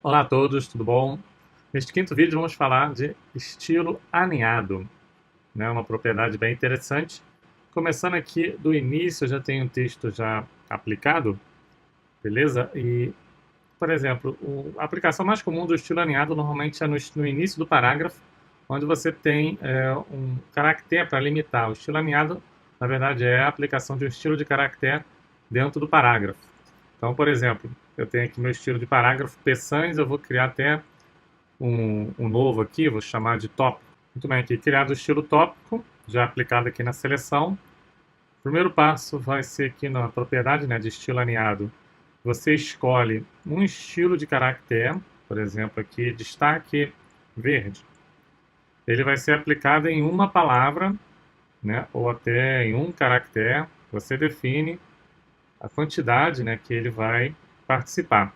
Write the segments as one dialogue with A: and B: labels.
A: Olá a todos, tudo bom? Neste quinto vídeo vamos falar de estilo aninhado, né? Uma propriedade bem interessante. Começando aqui do início, eu já tenho um texto já aplicado, beleza? E, por exemplo, a aplicação mais comum do estilo aninhado normalmente é no início do parágrafo, onde você tem um caractere para limitar. O estilo aninhado, na verdade, é a aplicação de um estilo de caractere dentro do parágrafo. Então, por exemplo, eu tenho aqui meu estilo de parágrafo, peçãs, eu vou criar até um novo aqui, vou chamar de tópico. Muito bem, aqui criado o estilo tópico, já aplicado aqui na seleção. O primeiro passo vai ser aqui na propriedade, né, de estilo aninhado. Você escolhe um estilo de caractere, por exemplo, aqui destaque verde. Ele vai ser aplicado em uma palavra, né, ou até em um caractere. Você define a quantidade, né, que ele vai participar,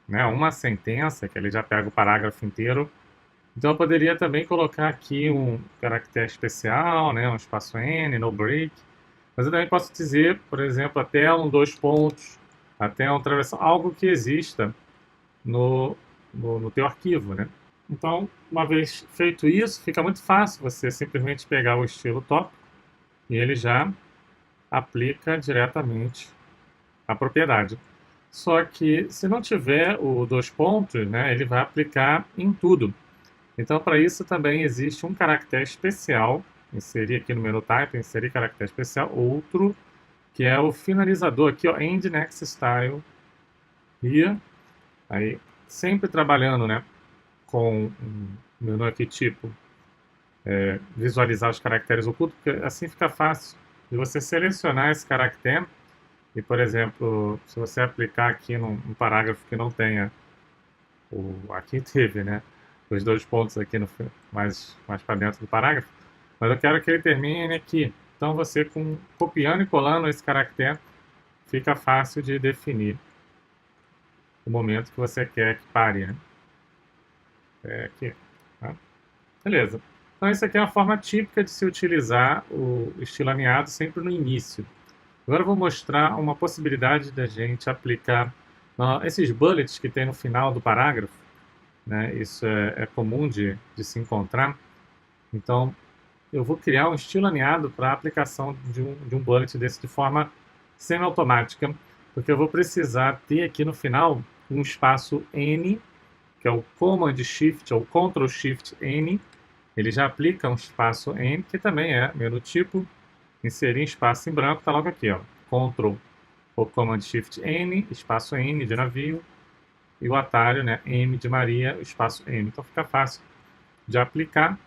A: né, uma sentença, que ele já pega o parágrafo inteiro. Então eu poderia também colocar aqui um caractere especial, né, um espaço N, no break. Mas eu também posso dizer, por exemplo, até um dois pontos, até uma travessão, algo que exista no teu arquivo, né? Então, uma vez feito isso, fica muito fácil você simplesmente pegar o estilo tópico e ele já aplica diretamente a propriedade. Só que se não tiver o dois pontos, né, ele vai aplicar em tudo. Então, para isso também existe um caractere especial, inserir aqui no menu type, inserir caractere especial, outro, que é o finalizador aqui, ó, end next style here. Aí, sempre trabalhando, né, com um menu aqui tipo, visualizar os caracteres ocultos, porque assim fica fácil de você selecionar esse caractere e, por exemplo, se você aplicar aqui num parágrafo que não tenha aqui teve, né, os dois pontos aqui mais para dentro do parágrafo, mas eu quero que ele termine aqui. Então você copiando e colando esse caractere fica fácil de definir o momento que você quer que pare, né? Aqui, tá? Beleza. Então isso aqui é uma forma típica de se utilizar o estilo alinhado sempre no início. Agora eu vou mostrar uma possibilidade da gente aplicar esses bullets que tem no final do parágrafo, né? Isso é comum de se encontrar. Então, eu vou criar um estilo alinhado para a aplicação de um bullet desse de forma semi-automática, porque eu vou precisar ter aqui no final um espaço N, que é o Command Shift ou Ctrl Shift N. Ele já aplica um espaço N, que também é menu tipo, inserir espaço em branco, está logo aqui, ó. Ctrl ou Command Shift N, espaço N de navio, e o atalho, né, M de Maria, espaço M. Então fica fácil de aplicar.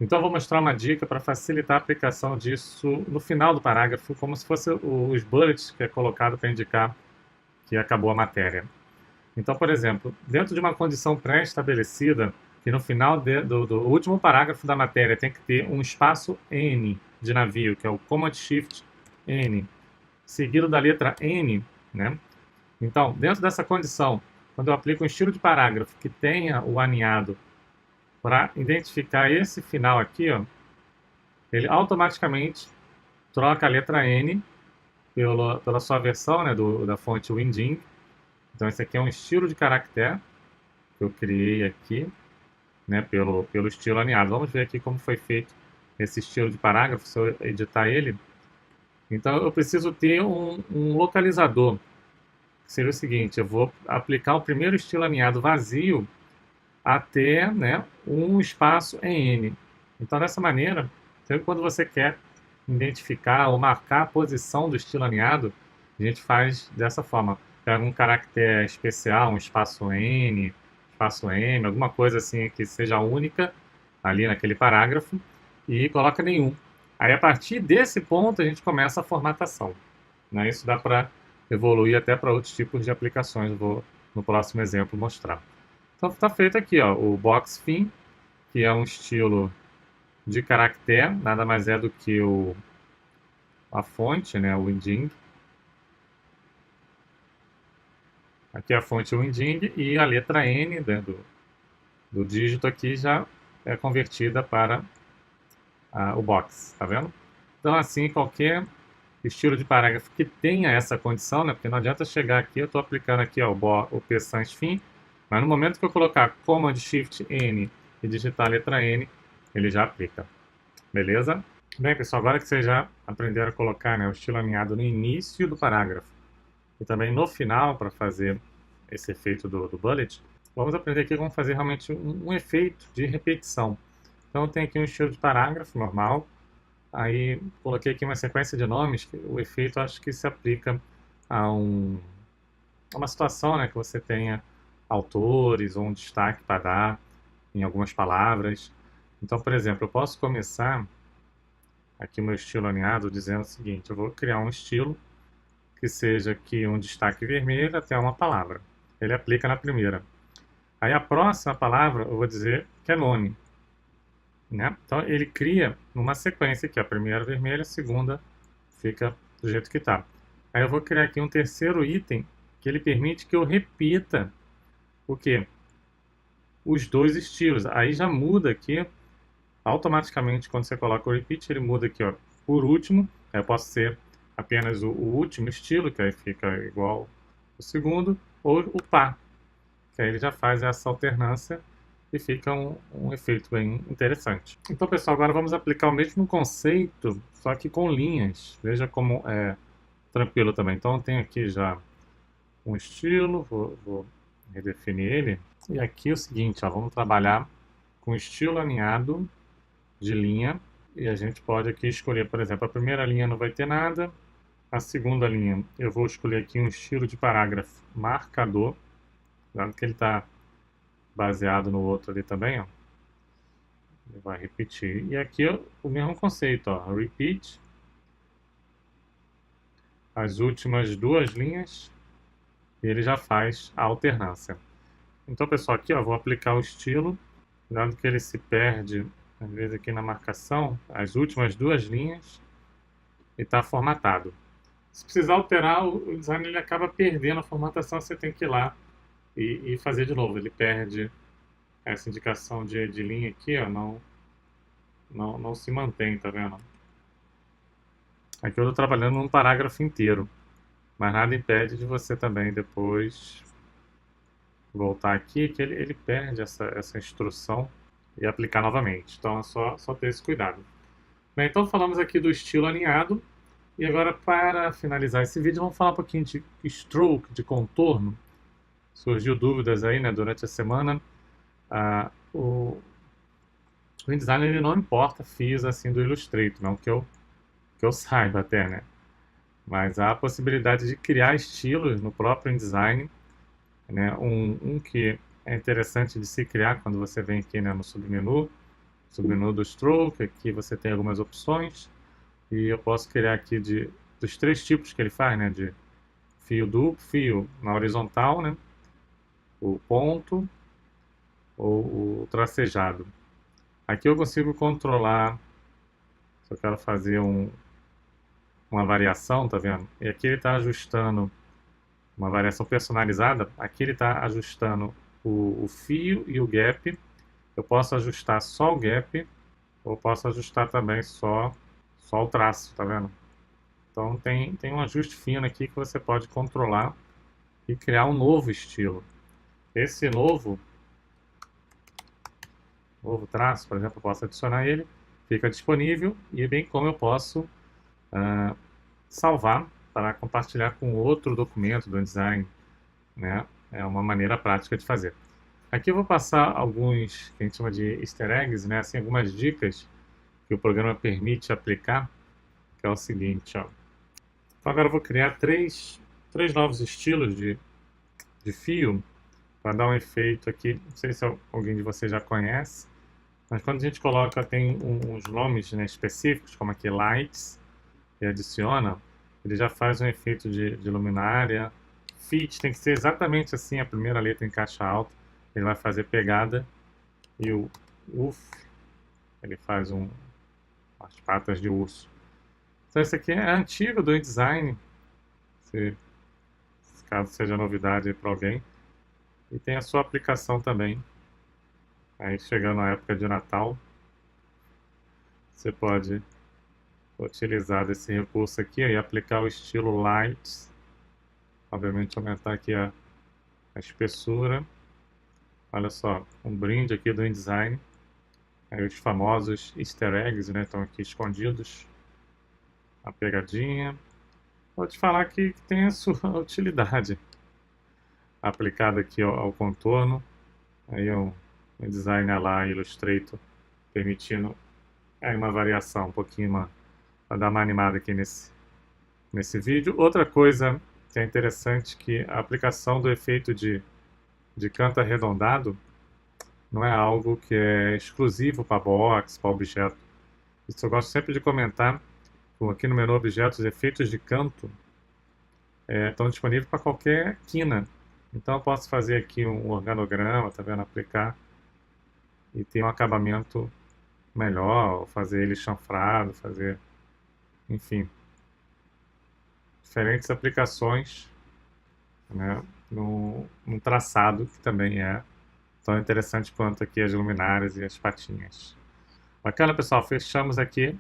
A: Então eu vou mostrar uma dica para facilitar a aplicação disso no final do parágrafo, como se fosse os bullets que é colocado para indicar que acabou a matéria. Então, por exemplo, dentro de uma condição pré-estabelecida, que no final do último parágrafo da matéria tem que ter um espaço N de navio, que é o Command Shift N, seguido da letra N, né? Então, dentro dessa condição, quando eu aplico um estilo de parágrafo que tenha o aninhado para identificar esse final aqui, ó, ele automaticamente troca a letra N pela sua versão, né, da fonte Winding. Então esse aqui é um estilo de caractere que eu criei aqui, né, pelo estilo aninhado. Vamos ver aqui como foi feito esse estilo de parágrafo, se eu editar ele. Então eu preciso ter um localizador. Seria o seguinte, eu vou aplicar o primeiro estilo aninhado vazio até, né, um espaço em N. Então, dessa maneira, sempre quando você quer identificar ou marcar a posição do estilo alinhado, a gente faz dessa forma. Pega um caractere especial, um espaço N, espaço M, alguma coisa assim que seja única ali naquele parágrafo e coloca nenhum. Aí, a partir desse ponto, a gente começa a formatação, né? Isso dá para evoluir até para outros tipos de aplicações. Eu vou, no próximo exemplo, mostrar. Então está feito aqui, ó, o box fin, que é um estilo de caractere, nada mais é do que a fonte, né, o Winding. Aqui é a fonte Winding e a letra N, né, do dígito aqui já é convertida para o box, tá vendo? Então assim, qualquer estilo de parágrafo que tenha essa condição, né, porque não adianta chegar aqui, eu estou aplicando aqui ó, o P sans fin, Mas no momento que eu colocar Command Shift N e digitar a letra N, ele já aplica. Beleza? Bem, pessoal, agora que vocês já aprenderam a colocar, né, o estilo alinhado no início do parágrafo e também no final para fazer esse efeito do bullet, vamos aprender aqui como fazer realmente um efeito de repetição. Então, tem aqui um estilo de parágrafo normal. Aí, coloquei aqui uma sequência de nomes, que o efeito acho que se aplica a uma situação, né, que você tenha autores ou um destaque para dar em algumas palavras. Então, por exemplo, eu posso começar aqui o meu estilo alinhado dizendo o seguinte: eu vou criar um estilo que seja aqui um destaque vermelho até uma palavra. Ele aplica na primeira. Aí a próxima palavra eu vou dizer que é nome, né? Então ele cria uma sequência aqui, a primeira vermelha, a segunda fica do jeito que está. Aí eu vou criar aqui um terceiro item que ele permite que eu repita o quê? Os dois estilos. Aí já muda aqui automaticamente quando você coloca o repeat, ele muda aqui, ó, por último. Aí eu posso ser apenas o último estilo, que aí fica igual o segundo, ou o par, que aí ele já faz essa alternância e fica um efeito bem interessante. Então, pessoal, agora vamos aplicar o mesmo conceito, só que com linhas. Veja como é tranquilo também. Então, eu tenho aqui já um estilo, vou redefinir ele. E aqui é o seguinte, ó, vamos trabalhar com estilo alinhado de linha. E a gente pode aqui escolher, por exemplo, a primeira linha não vai ter nada. A segunda linha, eu vou escolher aqui um estilo de parágrafo marcador. Claro que ele está baseado no outro ali também, ó. Ele vai repetir. E aqui ó, o mesmo conceito, ó, repeat. As últimas duas linhas e ele já faz a alternância. Então, pessoal, aqui ó, vou aplicar o estilo, dado que ele se perde, às vezes aqui na marcação, as últimas duas linhas e está formatado. Se precisar alterar, o design ele acaba perdendo a formatação, você tem que ir lá e fazer de novo. Ele perde essa indicação de linha aqui, ó, não se mantém, tá vendo? Aqui eu estou trabalhando num parágrafo inteiro, mas nada impede de você também depois voltar aqui, que ele perde essa instrução e aplicar novamente. Então é só ter esse cuidado. Bem, então falamos aqui do estilo alinhado. E agora, para finalizar esse vídeo, vamos falar um pouquinho de stroke, de contorno. Surgiu dúvidas aí, né, durante a semana. O InDesign ele não importa fios assim do Illustrator, não que eu saiba até, né? Mas há a possibilidade de criar estilos no próprio InDesign, né? Um que é interessante de se criar quando você vem aqui, né, no submenu do Stroke, aqui você tem algumas opções. E eu posso criar aqui dos três tipos que ele faz, né? De fio duplo, fio na horizontal, né? O ponto ou o tracejado. Aqui eu consigo controlar, se eu quero fazer uma variação, tá vendo? E aqui ele está ajustando uma variação personalizada. Aqui ele está ajustando o fio e o gap. Eu posso ajustar só o gap, ou posso ajustar também só o traço, tá vendo? Então tem um ajuste fino aqui que você pode controlar e criar um novo estilo. Esse novo traço, por exemplo, eu posso adicionar ele, fica disponível e bem como eu posso salvar para compartilhar com outro documento do InDesign, né? É uma maneira prática de fazer. Aqui eu vou passar alguns que a gente chama de easter eggs, né? Assim, algumas dicas que o programa permite aplicar, que é o seguinte, ó. Então agora eu vou criar três novos estilos de fio para dar um efeito aqui. Não sei se alguém de vocês já conhece, mas quando a gente coloca, tem uns nomes, né, específicos, como aqui lights, e adiciona, ele já faz um efeito de luminária. Fit tem que ser exatamente assim, a primeira letra em caixa alta, ele vai fazer pegada, e o UF, ele faz as patas de urso. Então esse aqui é antigo do InDesign, caso seja novidade para alguém. E tem a sua aplicação também. Aí chegando a época de Natal, você pode utilizar desse recurso aqui e aplicar o estilo Light. Obviamente aumentar aqui a espessura. Olha só, um brinde aqui do InDesign. Aí os famosos easter eggs, né, estão aqui escondidos. A pegadinha. Vou te falar que tem a sua utilidade aplicada aqui ao contorno. Aí o InDesign lá, Illustrator, permitindo uma variação um pouquinho, para dar uma animada aqui nesse vídeo. Outra coisa que é interessante que a aplicação do efeito de canto arredondado não é algo que é exclusivo para box, para objeto. Isso eu gosto sempre de comentar. Aqui no menu Objetos, efeitos de canto estão disponíveis para qualquer quina. Então eu posso fazer aqui um organograma, tá vendo? Aplicar e ter um acabamento melhor, fazer ele chanfrado, fazer, enfim, diferentes aplicações, né, num traçado que também é tão interessante quanto aqui as luminárias e as patinhas. Bacana, pessoal? Fechamos aqui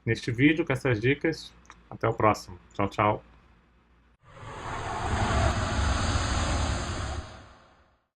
A: neste vídeo com essas dicas. Até o próximo. Tchau, tchau.